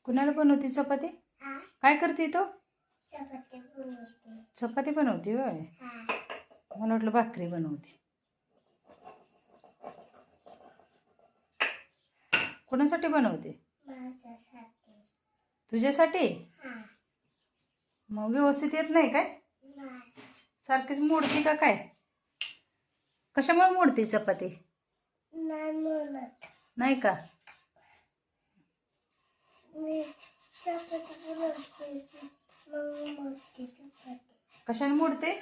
कुणाला बनवते चपाती? हा काय करते तो? चपाती बनवते. चपाती बनवते होय. हा मला वाटलं भाकरी बनवते. कुणासाठी बनवते? माझ्यासाठी. तुझ्यासाठी? हा मग व्यवस्थित येत नाही काय? नाही सारखीच मोडती का काय? कशामुळे मोडती चपाती? नाही बोलत. नाही का? मी चपाती बनवते. मग मोठी चपाती. कशाने मोडते?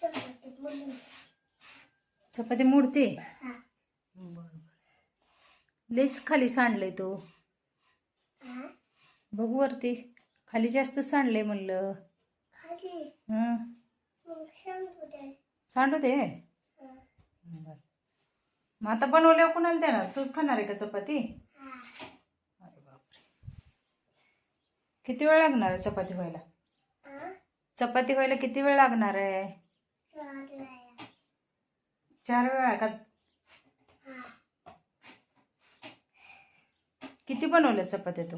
चपाती बनवते. चपाती मोडते? हा बरं. लेच खाली सांडले तू. हा बघू वरती. खाली जास्त सांडले म्हणलं. खाली हं. मग सांगू दे. सांडू दे. हा बरं. मग आता बनवल्यावर कुणाला देणार? तूच खाणार आहे का चपाती? हा अरे बापरे. किती वेळ लागणार आहे चपाती व्हायला? हा चपाती व्हायला किती वेळ लागणार आहे? चालू 4 वेळा का? हा किती बनवल्या चपात्या तू?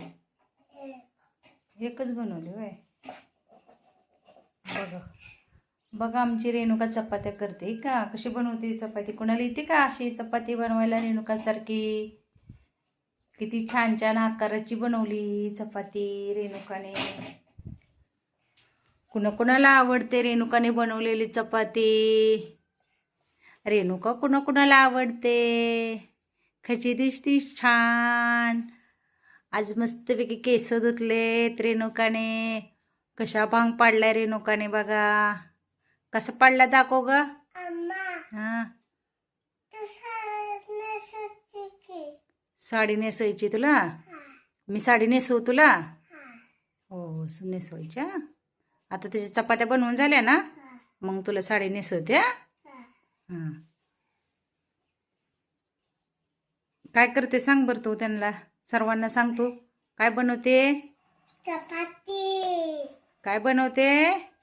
एक एकच बनवली होय. बघा बघा आमची रेणुका चपात्या करते का? कशी बनवते चपाती? कोणाला येते का अशी चपाती बनवायला रेणुकासारखी? किती छान छान आकाराची बनवली चपाती रेणुकाने. कुणाला आवडते रेणुकाने बनवलेली चपाती? रेणुका कुणाला आवडते? कशी दिसती छान. आज मस्तपैकी केस धुतलेत रेणुकाने. कशा भांग पाडलाय रेणुकाने बघा. कसं पाडला दाखव ग. अम्मा हा तू शाळेत नेसायची की. साडी नेसायची तुला? हा मी साडी नेसवू तुला? हा हो नेसवायच्या. आता तुझ्या चपात्या बनवून झाल्या ना? हा मग तुला साडी नेसवते. हा हा हा. काय करते सांग बरं तू त्यांना सर्वांना सांग तू. काय बनवते? चपाती काय बनवते?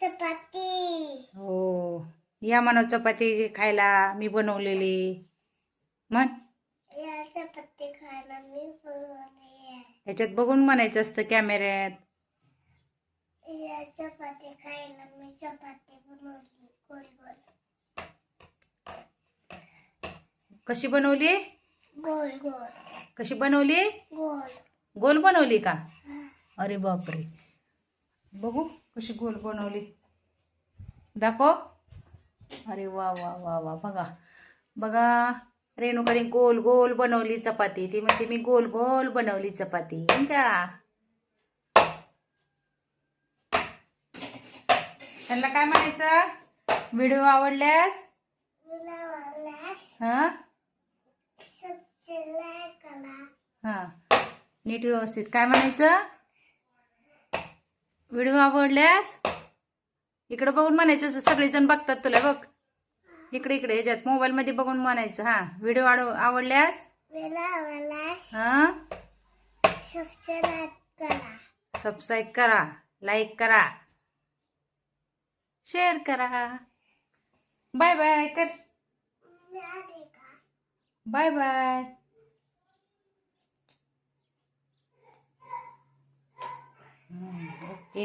चपाती. हो या म्हणा चपाती खायला मी बनवलेली. म्हण. या चपाती खायला मी बनवली. ह्याच्यात बघून म्हणायचं असतं कॅमेऱ्यात. या चपाती खायला मी चपाती बनवली गोल गोल. कशी बनवली? गोल गोल कशी बनवली? गोल. गोल बनवली का? हा अरे बापरे. बघू कशी गोल बनवली. दाखव. अरे वा वा वा वा. बघा बघा रेणुकाने गोल गोल बनवली चपाती. ती म्हणते मी गोल गोल बनवली चपाती. का त्यांना काय म्हणायचं? व्हिडिओ आवडल्यास हा सबस्क्राईब करा. हा नीट व्यवस्थित काय म्हणायचं? व्हिडिओ आवडल्यास इकडं बघून म्हणायचं. सगळेजण बघतात तुला बघ. इकडे इकडे ह्याच्यात मोबाईल मध्ये बघून म्हणायचं. हा व्हिडिओ आवडल्यास हा सबस्क्राईब करा. सबस्क्राईब करा, लाईक करा, शेअर करा. बाय बाय कर. Bye bye.